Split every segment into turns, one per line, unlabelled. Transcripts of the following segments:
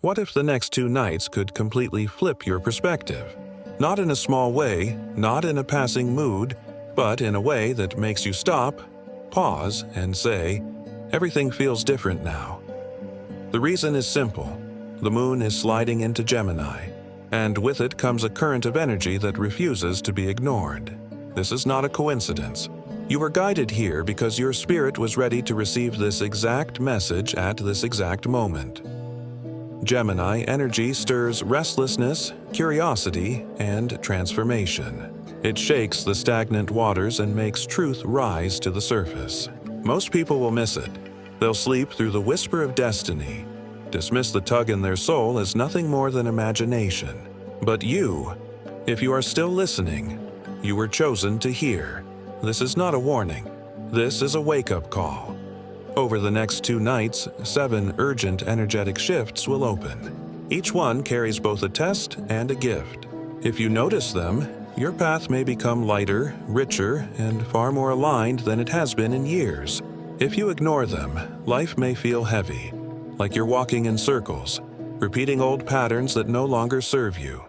What if the next 2 nights could completely flip your perspective? Not in a small way, not in a passing mood, but in a way that makes you stop, pause, and say, "Everything feels different now." The reason is simple. The moon is sliding into Gemini, and with it comes a current of energy that refuses to be ignored. This is not a coincidence. You were guided here because your spirit was ready to receive this exact message at this exact moment. Gemini energy stirs restlessness, curiosity, and transformation. It shakes the stagnant waters and makes truth rise to the surface. Most people will miss it. They'll sleep through the whisper of destiny, dismiss the tug in their soul as nothing more than imagination. But you, if you are still listening, you were chosen to hear. This is not a warning. This is a wake-up call. Over the next 2 nights, 7 urgent energetic shifts will open. Each one carries both a test and a gift. If you notice them, your path may become lighter, richer, and far more aligned than it has been in years. If you ignore them, life may feel heavy, like you're walking in circles, repeating old patterns that no longer serve you.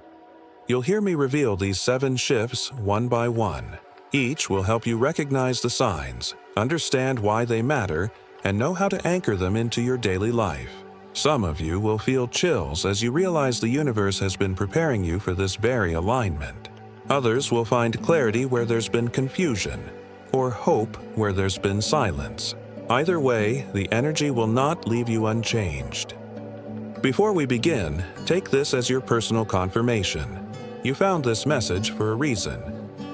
You'll hear me reveal these 7 shifts one by one. Each will help you recognize the signs, understand why they matter, and know how to anchor them into your daily life. Some of you will feel chills as you realize the universe has been preparing you for this very alignment. Others will find clarity where there's been confusion, or hope where there's been silence. Either way, the energy will not leave you unchanged. Before we begin, take this as your personal confirmation. You found this message for a reason.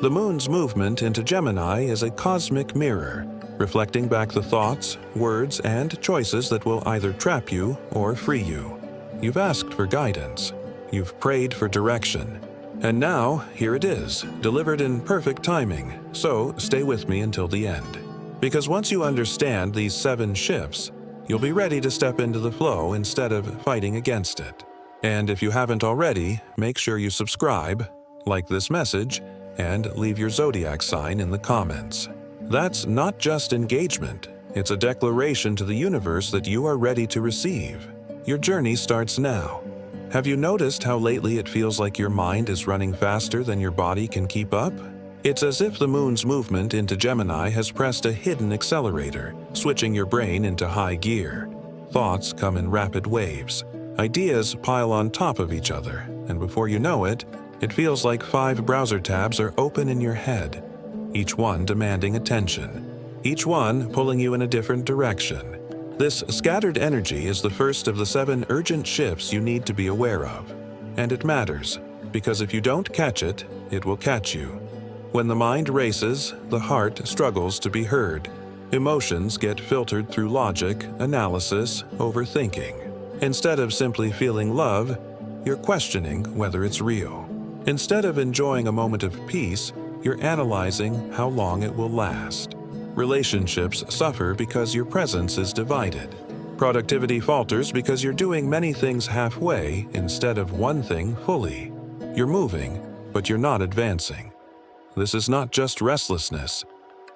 The moon's movement into Gemini is a cosmic mirror, reflecting back the thoughts, words, and choices that will either trap you or free you. You've asked for guidance. You've prayed for direction. And now, here it is, delivered in perfect timing, so stay with me until the end. Because once you understand these 7 shifts, you'll be ready to step into the flow instead of fighting against it. And if you haven't already, make sure you subscribe, like this message, and leave your zodiac sign in the comments. That's not just engagement, it's a declaration to the universe that you are ready to receive. Your journey starts now. Have you noticed how lately it feels like your mind is running faster than your body can keep up? It's as if the moon's movement into Gemini has pressed a hidden accelerator, switching your brain into high gear. Thoughts come in rapid waves. Ideas pile on top of each other, and before you know it, it feels like 5 browser tabs are open in your head, each one demanding attention, each one pulling you in a different direction. This scattered energy is the first of the 7 urgent shifts you need to be aware of. And it matters, because if you don't catch it, it will catch you. When the mind races, the heart struggles to be heard. Emotions get filtered through logic, analysis, overthinking. Instead of simply feeling love, you're questioning whether it's real. Instead of enjoying a moment of peace, you're analyzing how long it will last. Relationships suffer because your presence is divided. Productivity falters because you're doing many things halfway instead of one thing fully. You're moving, but you're not advancing. This is not just restlessness.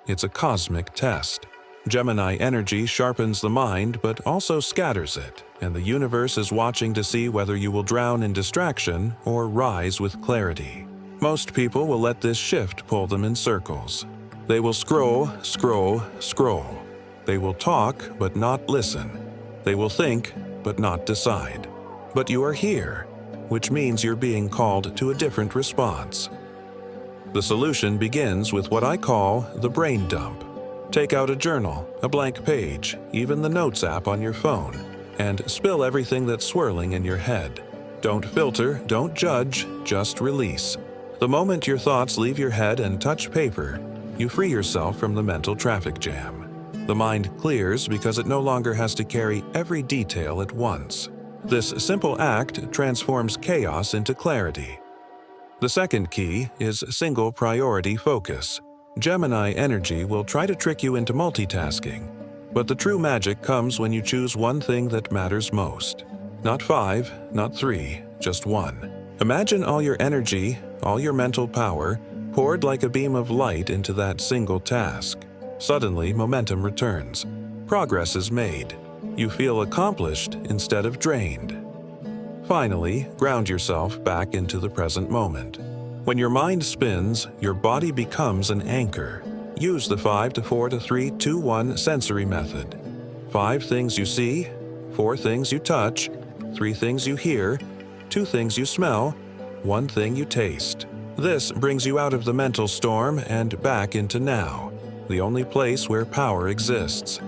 It's a cosmic test. Gemini energy sharpens the mind but also scatters it, and the universe is watching to see whether you will drown in distraction or rise with clarity. Most people will let this shift pull them in circles. They will scroll, scroll, scroll. They will talk but not listen. They will think but not decide. But you are here, which means you're being called to a different response. The solution begins with what I call the brain dump. Take out a journal, a blank page, even the Notes app on your phone, and spill everything that's swirling in your head. Don't filter, don't judge, just release. The moment your thoughts leave your head and touch paper, you free yourself from the mental traffic jam. The mind clears because it no longer has to carry every detail at once. This simple act transforms chaos into clarity. The second key is single priority focus. Gemini energy will try to trick you into multitasking, but the true magic comes when you choose one thing that matters most. Not 5, not 3, just 1. Imagine all your energy, all your mental power, poured like a beam of light into that single task. Suddenly, momentum returns. Progress is made. You feel accomplished instead of drained. Finally, ground yourself back into the present moment. When your mind spins, your body becomes an anchor. Use the 5 to 4 to 3 2 1 sensory method. 5 things you see, 4 things you touch, 3 things you hear, 2 things you smell, 1 thing you taste. This brings you out of the mental storm and back into now, the only place where power exists.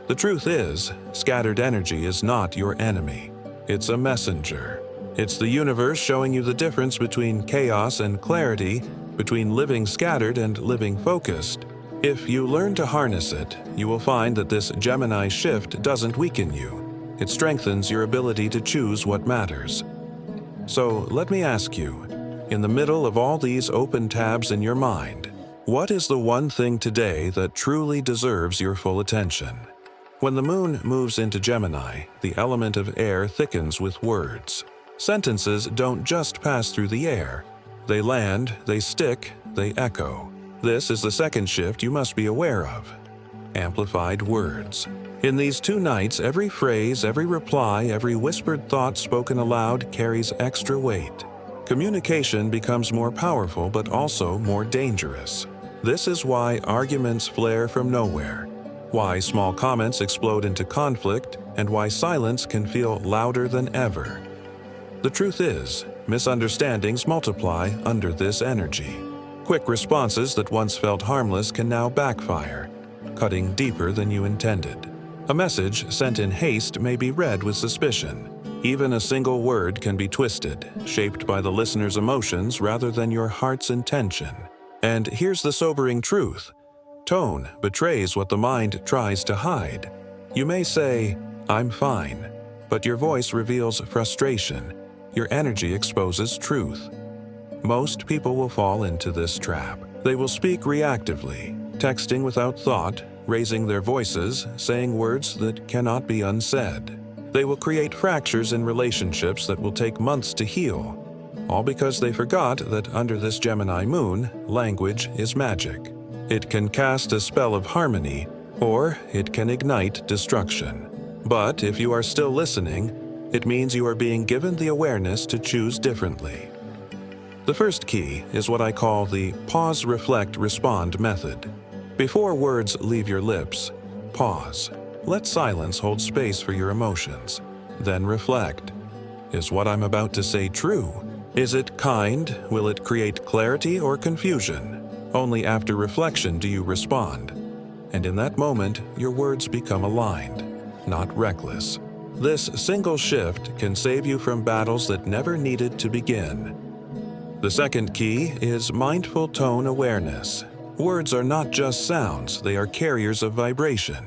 The truth is, scattered energy is not your enemy. It's a messenger. It's the universe showing you the difference between chaos and clarity, between living scattered and living focused. If you learn to harness it, you will find that this Gemini shift doesn't weaken you. It strengthens your ability to choose what matters. So let me ask you, in the middle of all these open tabs in your mind, what is the one thing today that truly deserves your full attention? When the moon moves into Gemini, the element of air thickens with words. Sentences don't just pass through the air. They land, they stick, they echo. This is the second shift you must be aware of. Amplified words. In these 2 nights, every phrase, every reply, every whispered thought spoken aloud carries extra weight. Communication becomes more powerful but also more dangerous. This is why arguments flare from nowhere, why small comments explode into conflict, and why silence can feel louder than ever. The truth is, misunderstandings multiply under this energy. Quick responses that once felt harmless can now backfire, cutting deeper than you intended. A message sent in haste may be read with suspicion. Even a single word can be twisted, shaped by the listener's emotions rather than your heart's intention. And here's the sobering truth. Tone betrays what the mind tries to hide. You may say, "I'm fine," but your voice reveals frustration. Your energy exposes truth. Most people will fall into this trap. They will speak reactively, texting without thought, raising their voices, saying words that cannot be unsaid. They will create fractures in relationships that will take months to heal, all because they forgot that under this Gemini moon, language is magic. It can cast a spell of harmony, or it can ignite destruction. But if you are still listening, it means you are being given the awareness to choose differently. The first key is what I call the pause, reflect, respond method. Before words leave your lips, pause. Let silence hold space for your emotions. Then reflect. Is what I'm about to say true? Is it kind? Will it create clarity or confusion? Only after reflection do you respond. And in that moment, your words become aligned, not reckless. This single shift can save you from battles that never needed to begin. The second key is mindful tone awareness. Words are not just sounds, they are carriers of vibration.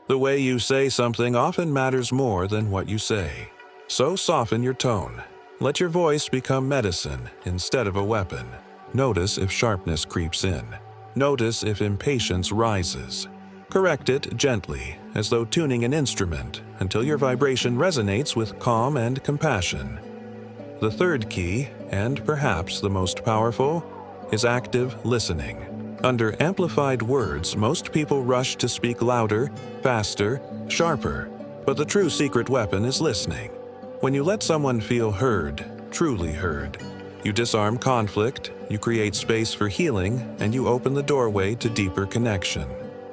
The way you say something often matters more than what you say. So soften your tone. Let your voice become medicine instead of a weapon. Notice if sharpness creeps in. Notice if impatience rises. Correct it gently, as though tuning an instrument, until your vibration resonates with calm and compassion. The third key, and perhaps the most powerful, is active listening. Under amplified words, most people rush to speak louder, faster, sharper, but the true secret weapon is listening. When you let someone feel heard, truly heard, you disarm conflict, you create space for healing, and you open the doorway to deeper connection.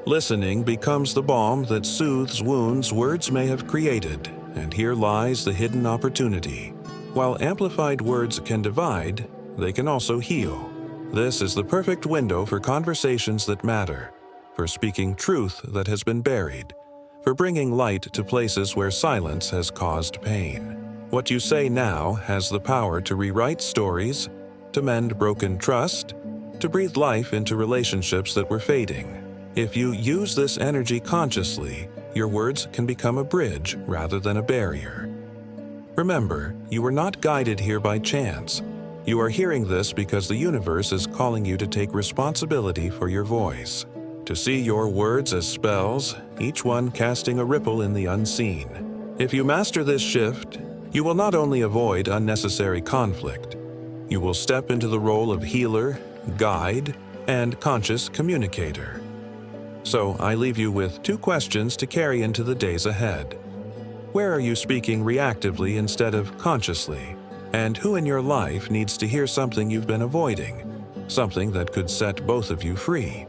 Listening becomes the balm that soothes wounds words may have created, and here lies the hidden opportunity. While amplified words can divide, they can also heal. This is the perfect window for conversations that matter, for speaking truth that has been buried, for bringing light to places where silence has caused pain. What you say now has the power to rewrite stories, to mend broken trust, to breathe life into relationships that were fading. If you use this energy consciously, your words can become a bridge rather than a barrier. Remember, you were not guided here by chance. You are hearing this because the universe is calling you to take responsibility for your voice, to see your words as spells, each one casting a ripple in the unseen. If you master this shift, you will not only avoid unnecessary conflict, you will step into the role of healer, guide, and conscious communicator. So I leave you with 2 questions to carry into the days ahead. Where are you speaking reactively instead of consciously? And who in your life needs to hear something you've been avoiding, something that could set both of you free?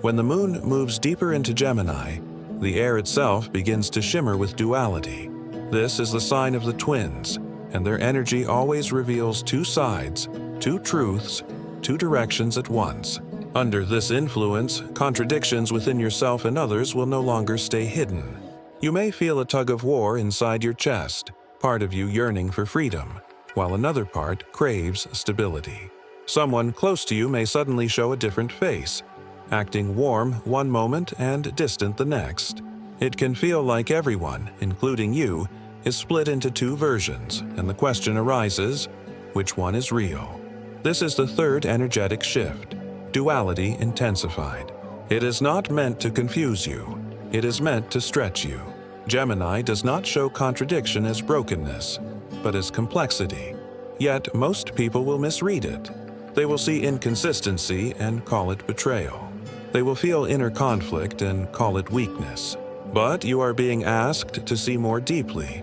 When the moon moves deeper into Gemini, the air itself begins to shimmer with duality. This is the sign of the twins, and their energy always reveals two sides, two truths, two directions at once. Under this influence, contradictions within yourself and others will no longer stay hidden. You may feel a tug of war inside your chest, part of you yearning for freedom, while another part craves stability. Someone close to you may suddenly show a different face, acting warm one moment and distant the next. It can feel like everyone, including you, is split into two versions, and the question arises, which one is real? This is the third energetic shift, duality intensified. It is not meant to confuse you. It is meant to stretch you. Gemini does not show contradiction as brokenness, but as complexity. Yet most people will misread it. They will see inconsistency and call it betrayal. They will feel inner conflict and call it weakness. But you are being asked to see more deeply.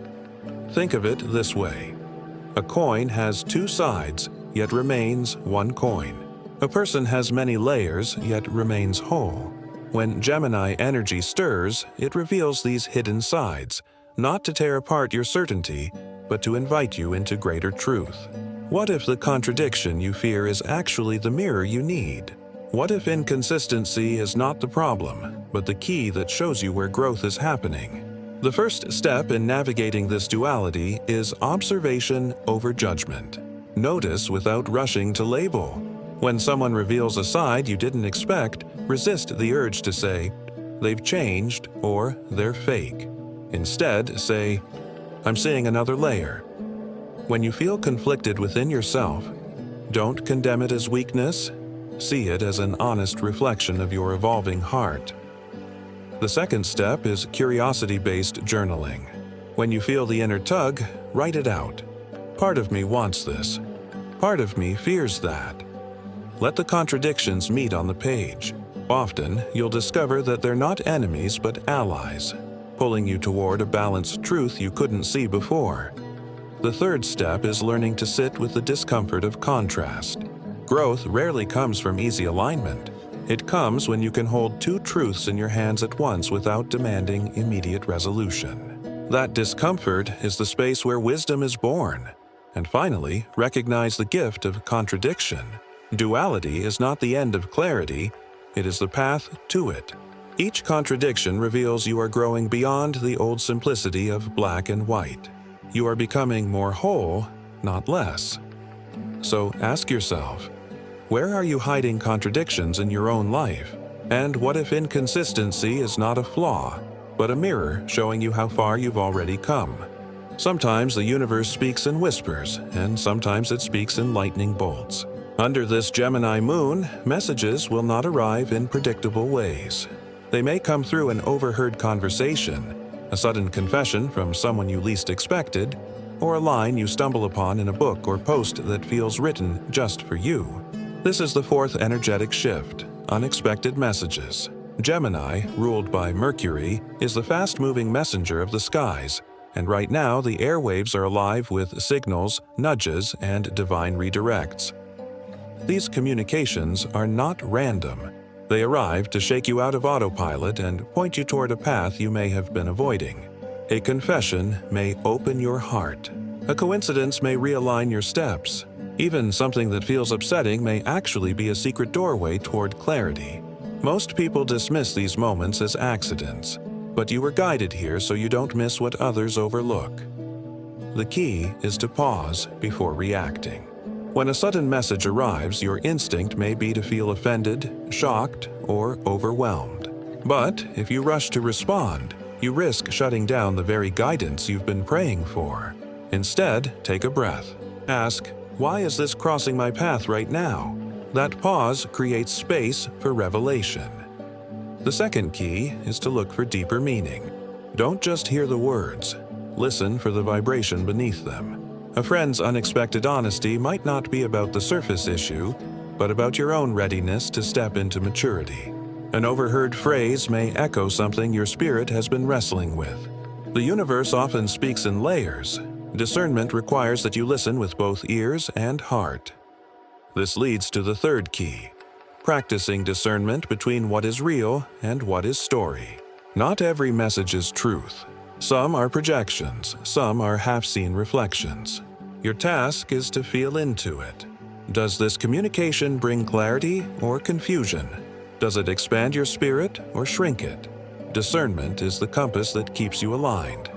Think of it this way. A coin has two sides, yet remains one coin. A person has many layers, yet remains whole. When Gemini energy stirs, it reveals these hidden sides, not to tear apart your certainty, but to invite you into greater truth. What if the contradiction you fear is actually the mirror you need? What if inconsistency is not the problem, but the key that shows you where growth is happening? The first step in navigating this duality is observation over judgment. Notice without rushing to label. When someone reveals a side you didn't expect, resist the urge to say, "They've changed," or "They're fake." Instead, say, "I'm seeing another layer." When you feel conflicted within yourself, don't condemn it as weakness. See it as an honest reflection of your evolving heart. The second step is curiosity-based journaling. When you feel the inner tug, write it out. Part of me wants this. Part of me fears that. Let the contradictions meet on the page. Often, you'll discover that they're not enemies but allies, pulling you toward a balanced truth you couldn't see before. The third step is learning to sit with the discomfort of contrast. Growth rarely comes from easy alignment. It comes when you can hold two truths in your hands at once without demanding immediate resolution. That discomfort is the space where wisdom is born. And finally, recognize the gift of contradiction. Duality is not the end of clarity, it is the path to it. Each contradiction reveals you are growing beyond the old simplicity of black and white. You are becoming more whole, not less. So ask yourself, where are you hiding contradictions in your own life? And what if inconsistency is not a flaw, but a mirror showing you how far you've already come? Sometimes the universe speaks in whispers, and sometimes it speaks in lightning bolts. Under this Gemini moon, messages will not arrive in predictable ways. They may come through an overheard conversation, a sudden confession from someone you least expected, or a line you stumble upon in a book or post that feels written just for you. This is the fourth energetic shift, unexpected messages. Gemini, ruled by Mercury, is the fast-moving messenger of the skies, and right now the airwaves are alive with signals, nudges, and divine redirects. These communications are not random. They arrive to shake you out of autopilot and point you toward a path you may have been avoiding. A confession may open your heart. A coincidence may realign your steps. Even something that feels upsetting may actually be a secret doorway toward clarity. Most people dismiss these moments as accidents, but you were guided here so you don't miss what others overlook. The key is to pause before reacting. When a sudden message arrives, your instinct may be to feel offended, shocked, or overwhelmed. But if you rush to respond, you risk shutting down the very guidance you've been praying for. Instead, take a breath. Ask, why is this crossing my path right now? That pause creates space for revelation. The second key is to look for deeper meaning. Don't just hear the words. Listen for the vibration beneath them. A friend's unexpected honesty might not be about the surface issue, but about your own readiness to step into maturity. An overheard phrase may echo something your spirit has been wrestling with. The universe often speaks in layers. Discernment requires that you listen with both ears and heart. This leads to the third key: practicing discernment between what is real and what is story. Not every message is truth. Some are projections, some are half-seen reflections. Your task is to feel into it. Does this communication bring clarity or confusion? Does it expand your spirit or shrink it? Discernment is the compass that keeps you aligned.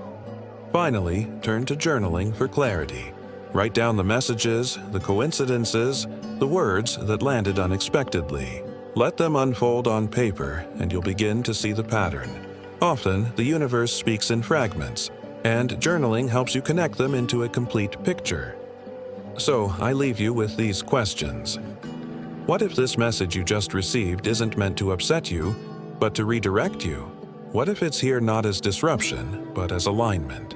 Finally, turn to journaling for clarity. Write down the messages, the coincidences, the words that landed unexpectedly. Let them unfold on paper, and you'll begin to see the pattern. Often, the universe speaks in fragments, and journaling helps you connect them into a complete picture. So, I leave you with these questions. What if this message you just received isn't meant to upset you, but to redirect you? What if it's here not as disruption, but as alignment?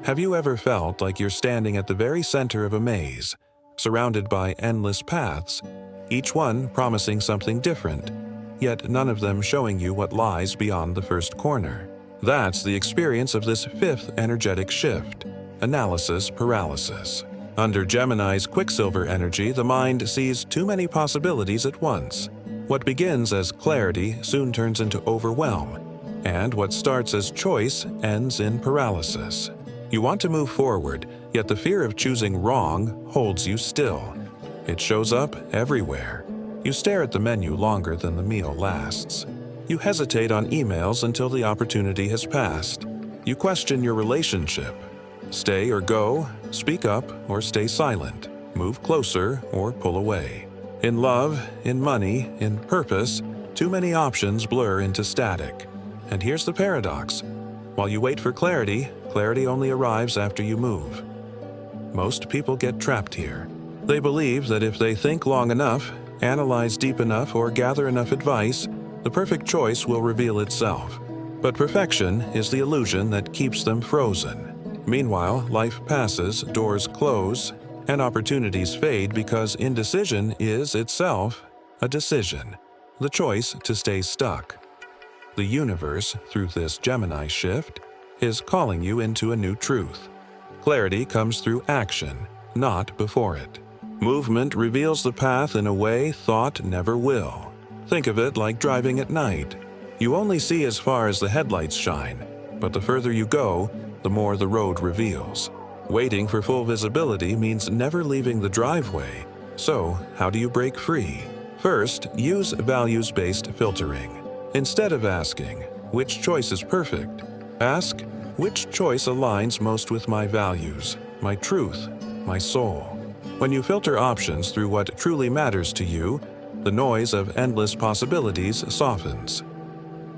Have you ever felt like you're standing at the very center of a maze, surrounded by endless paths, each one promising something different, yet none of them showing you what lies beyond the first corner? That's the experience of this fifth energetic shift: analysis paralysis. Under Gemini's Quicksilver energy, the mind sees too many possibilities at once. What begins as clarity soon turns into overwhelm, and what starts as choice ends in paralysis. You want to move forward, yet the fear of choosing wrong holds you still. It shows up everywhere. You stare at the menu longer than the meal lasts. You hesitate on emails until the opportunity has passed. You question your relationship. Stay or go, speak up or stay silent, move closer or pull away. In love, in money, in purpose, too many options blur into static. And here's the paradox. While you wait for clarity, clarity only arrives after you move. Most people get trapped here. They believe that if they think long enough, analyze deep enough, or gather enough advice, the perfect choice will reveal itself. But perfection is the illusion that keeps them frozen. Meanwhile, life passes, doors close, and opportunities fade because indecision is itself a decision, the choice to stay stuck. The universe, through this Gemini shift, is calling you into a new truth. Clarity comes through action, not before it. Movement reveals the path in a way thought never will. Think of it like driving at night. You only see as far as the headlights shine, but the further you go, the more the road reveals. Waiting for full visibility means never leaving the driveway. So, how do you break free? First, use values-based filtering. Instead of asking, which choice is perfect, ask, which choice aligns most with my values, my truth, my soul? When you filter options through what truly matters to you, the noise of endless possibilities softens.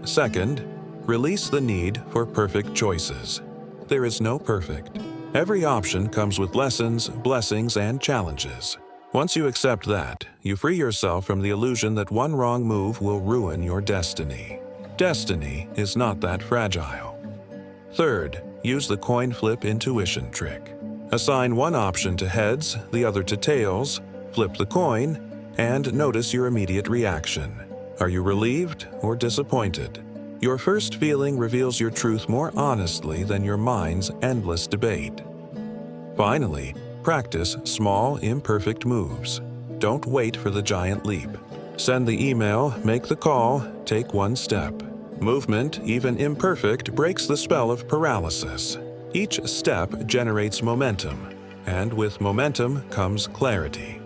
Second, release the need for perfect choices. There is no perfect. Every option comes with lessons, blessings, and challenges. Once you accept that, you free yourself from the illusion that one wrong move will ruin your destiny. Destiny is not that fragile. Third, use the coin flip intuition trick. Assign one option to heads, the other to tails, flip the coin, and notice your immediate reaction. Are you relieved or disappointed? Your first feeling reveals your truth more honestly than your mind's endless debate. Finally, practice small, imperfect moves. Don't wait for the giant leap. Send the email, make the call, take one step. Movement, even imperfect, breaks the spell of paralysis. Each step generates momentum, and with momentum comes clarity.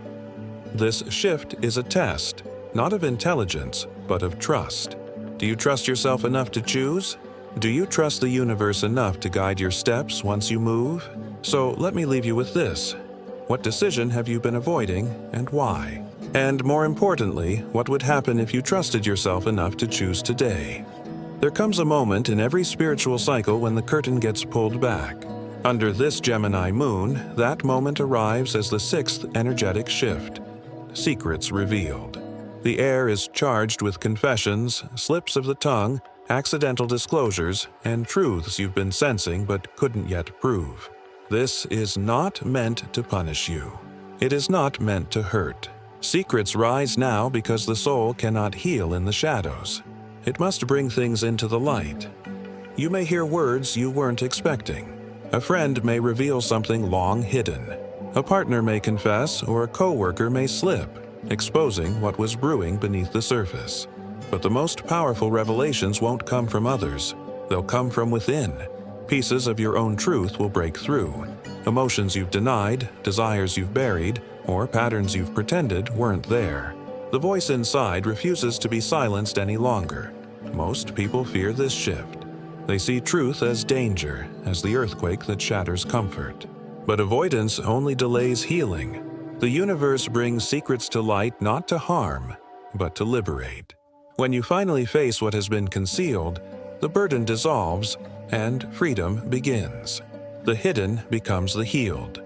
This shift is a test, not of intelligence, but of trust. Do you trust yourself enough to choose? Do you trust the universe enough to guide your steps once you move? So let me leave you with this. What decision have you been avoiding and why? And more importantly, what would happen if you trusted yourself enough to choose today? There comes a moment in every spiritual cycle when the curtain gets pulled back. Under this Gemini moon, that moment arrives as the sixth energetic shift. Secrets revealed. The air is charged with confessions, slips of the tongue, accidental disclosures, and truths you've been sensing but couldn't yet prove. This is not meant to punish you. It is not meant to hurt. Secrets rise now because the soul cannot heal in the shadows. It must bring things into the light. You may hear words you weren't expecting. A friend may reveal something long hidden. A partner may confess, or a coworker may slip, exposing what was brewing beneath the surface. But the most powerful revelations won't come from others. They'll come from within. Pieces of your own truth will break through. Emotions you've denied, desires you've buried, or patterns you've pretended weren't there. The voice inside refuses to be silenced any longer. Most people fear this shift. They see truth as danger, as the earthquake that shatters comfort. But avoidance only delays healing. The universe brings secrets to light not to harm, but to liberate. When you finally face what has been concealed, the burden dissolves and freedom begins. The hidden becomes the healed.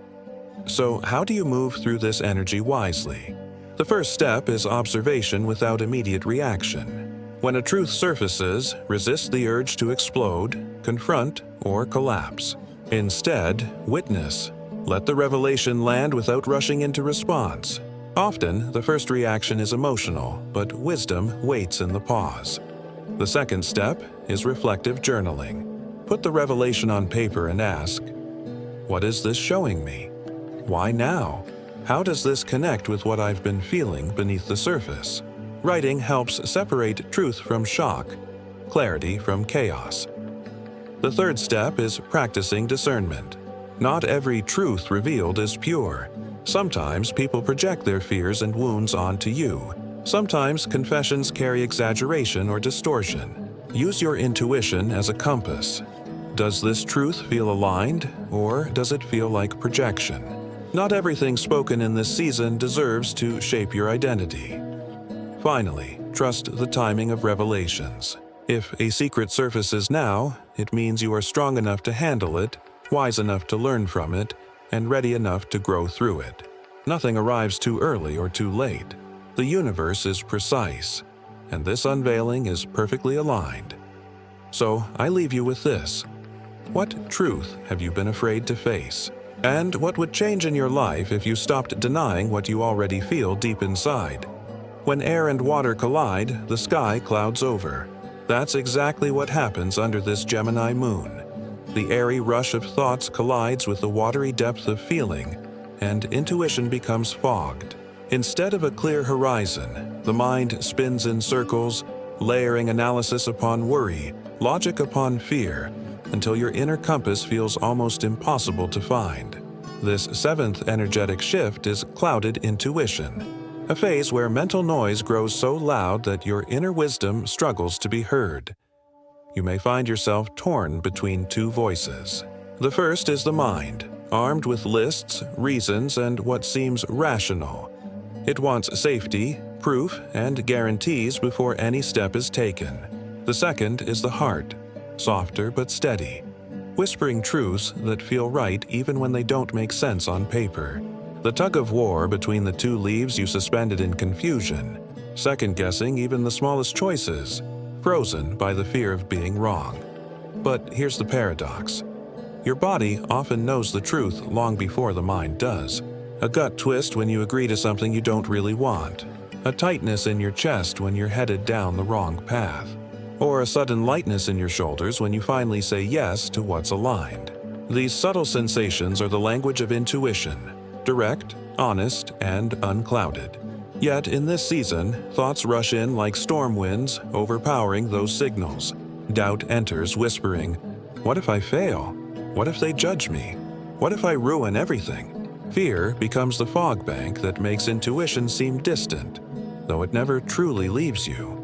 So how do you move through this energy wisely? The first step is observation without immediate reaction. When a truth surfaces, resist the urge to explode, confront, or collapse. Instead, witness. Let the revelation land without rushing into response. Often, the first reaction is emotional, but wisdom waits in the pause. The second step is reflective journaling. Put the revelation on paper and ask, what is this showing me? Why now? How does this connect with what I've been feeling beneath the surface? Writing helps separate truth from shock, clarity from chaos. The third step is practicing discernment. Not every truth revealed is pure. Sometimes people project their fears and wounds onto you. Sometimes confessions carry exaggeration or distortion. Use your intuition as a compass. Does this truth feel aligned, or does it feel like projection? Not everything spoken in this season deserves to shape your identity. Finally, trust the timing of revelations. If a secret surfaces now, it means you are strong enough to handle it, wise enough to learn from it, and ready enough to grow through it. Nothing arrives too early or too late. The universe is precise, and this unveiling is perfectly aligned. So I leave you with this. What truth have you been afraid to face? And what would change in your life if you stopped denying what you already feel deep inside? When air and water collide, the sky clouds over. That's exactly what happens under this Gemini moon. The airy rush of thoughts collides with the watery depth of feeling, and intuition becomes fogged. Instead of a clear horizon, the mind spins in circles, layering analysis upon worry, logic upon fear, until your inner compass feels almost impossible to find. This seventh energetic shift is clouded intuition, a phase where mental noise grows so loud that your inner wisdom struggles to be heard. You may find yourself torn between two voices. The first is the mind, armed with lists, reasons, and what seems rational. It wants safety, proof, and guarantees before any step is taken. The second is the heart, softer but steady, whispering truths that feel right even when they don't make sense on paper. The tug of war between the two leaves you suspended in confusion, second-guessing even the smallest choices, frozen by the fear of being wrong. But here's the paradox. Your body often knows the truth long before the mind does. A gut twist when you agree to something you don't really want. A tightness in your chest when you're headed down the wrong path. Or a sudden lightness in your shoulders when you finally say yes to what's aligned. These subtle sensations are the language of intuition. Direct, honest, and unclouded. Yet in this season, thoughts rush in like storm winds, overpowering those signals. Doubt enters, whispering, "What if I fail? What if they judge me? What if I ruin everything?" Fear becomes the fog bank that makes intuition seem distant, though it never truly leaves you.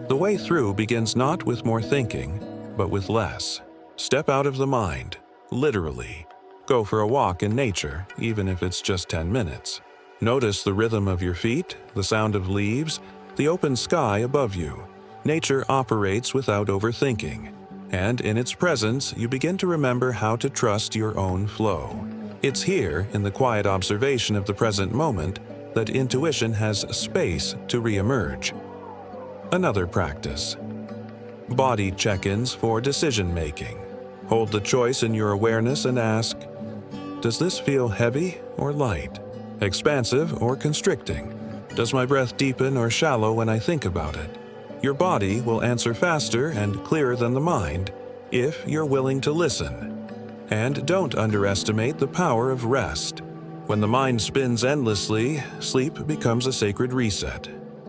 The way through begins not with more thinking, but with less. Step out of the mind, literally. Go for a walk in nature, even if it's just 10 minutes. Notice the rhythm of your feet, the sound of leaves, the open sky above you. Nature operates without overthinking, and in its presence, you begin to remember how to trust your own flow. It's here, in the quiet observation of the present moment, that intuition has space to reemerge. Another practice. Body check-ins for decision-making. Hold the choice in your awareness and ask, does this feel heavy or light? Expansive or constricting? Does my breath deepen or shallow when I think about it? Your body will answer faster and clearer than the mind, if you're willing to listen. And don't underestimate the power of rest. When the mind spins endlessly, sleep becomes a sacred reset.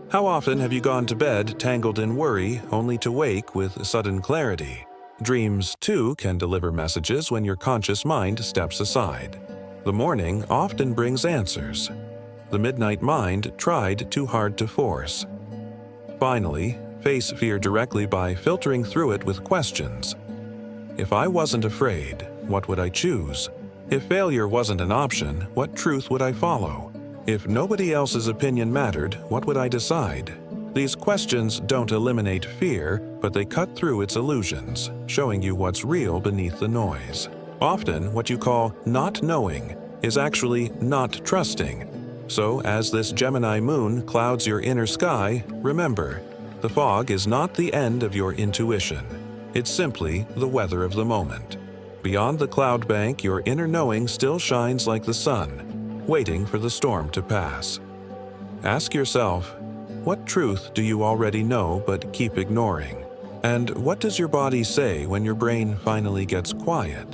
How often have you gone to bed tangled in worry only to wake with sudden clarity? Dreams, too, can deliver messages when your conscious mind steps aside. The morning often brings answers. The midnight mind tried too hard to force. Finally, face fear directly by filtering through it with questions. If I wasn't afraid, what would I choose? If failure wasn't an option, what truth would I follow? If nobody else's opinion mattered, what would I decide? These questions don't eliminate fear, but they cut through its illusions, showing you what's real beneath the noise. Often, what you call not knowing is actually not trusting. So, as this Gemini moon clouds your inner sky, remember, the fog is not the end of your intuition. It's simply the weather of the moment. Beyond the cloud bank, your inner knowing still shines like the sun, waiting for the storm to pass. Ask yourself, what truth do you already know but keep ignoring? And what does your body say when your brain finally gets quiet?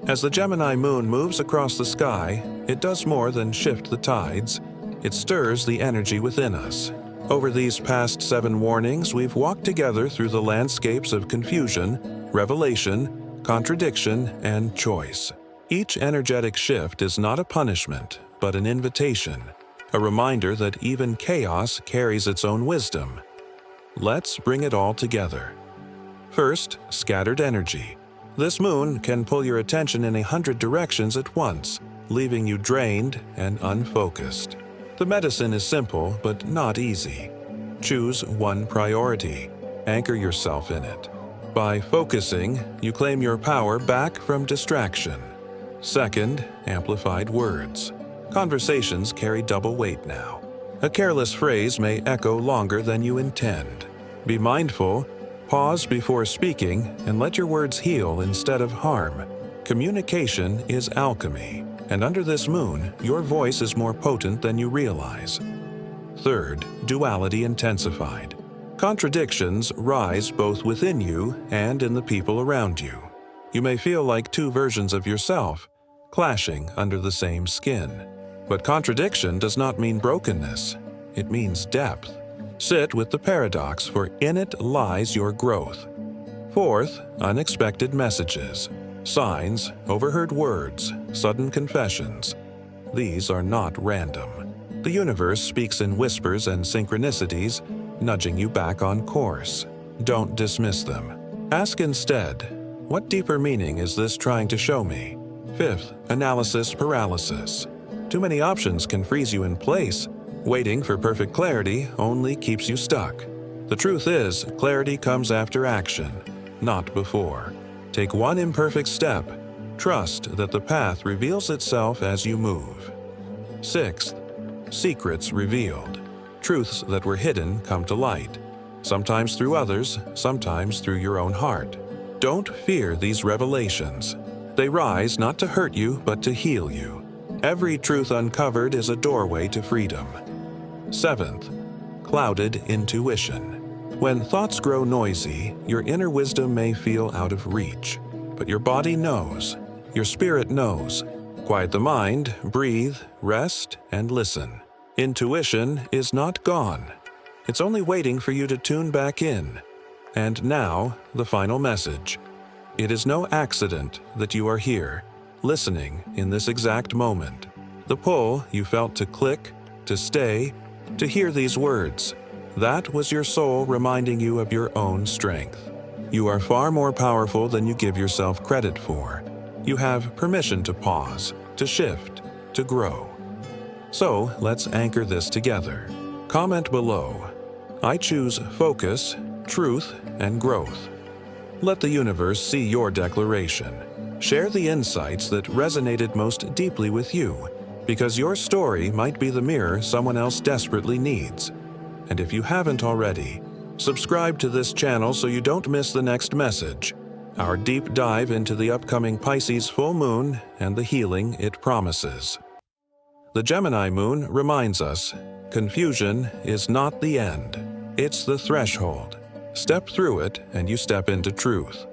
As the Gemini moon moves across the sky, it does more than shift the tides. It stirs the energy within us. Over these past 7 warnings, we've walked together through the landscapes of confusion, revelation, contradiction, and choice. Each energetic shift is not a punishment, but an invitation, a reminder that even chaos carries its own wisdom. Let's bring it all together. First, scattered energy. This moon can pull your attention in 100 directions at once, leaving you drained and unfocused. The medicine is simple, but not easy. Choose one priority. Anchor yourself in it. By focusing, you claim your power back from distraction. Second, amplified words. Conversations carry double weight now. A careless phrase may echo longer than you intend. Be mindful, pause before speaking, and let your words heal instead of harm. Communication is alchemy, and under this moon, your voice is more potent than you realize. Third, duality intensified. Contradictions rise both within you and in the people around you. You may feel like 2 versions of yourself, clashing under the same skin. But contradiction does not mean brokenness. It means depth. Sit with the paradox, for in it lies your growth. Fourth, unexpected messages. Signs, overheard words, sudden confessions. These are not random. The universe speaks in whispers and synchronicities, nudging you back on course. Don't dismiss them. Ask instead, what deeper meaning is this trying to show me? Fifth, analysis paralysis. Too many options can freeze you in place. Waiting for perfect clarity only keeps you stuck. The truth is, clarity comes after action, not before. Take one imperfect step. Trust that the path reveals itself as you move. Sixth, secrets revealed. Truths that were hidden come to light, sometimes through others, sometimes through your own heart. Don't fear these revelations. They rise not to hurt you, but to heal you. Every truth uncovered is a doorway to freedom. Seventh, clouded intuition. When thoughts grow noisy, your inner wisdom may feel out of reach, but your body knows, your spirit knows. Quiet the mind, breathe, rest, and listen. Intuition is not gone. It's only waiting for you to tune back in. And now, the final message. It is no accident that you are here, listening in this exact moment. The pull you felt to click, to stay, to hear these words, that was your soul reminding you of your own strength. You are far more powerful than you give yourself credit for. You have permission to pause, to shift, to grow. So let's anchor this together. Comment below. I choose focus, truth, and growth. Let the universe see your declaration. Share the insights that resonated most deeply with you, because your story might be the mirror someone else desperately needs. And if you haven't already, subscribe to this channel so you don't miss the next message, our deep dive into the upcoming Pisces full moon and the healing it promises. The Gemini moon reminds us, confusion is not the end, it's the threshold. Step through it and you step into truth.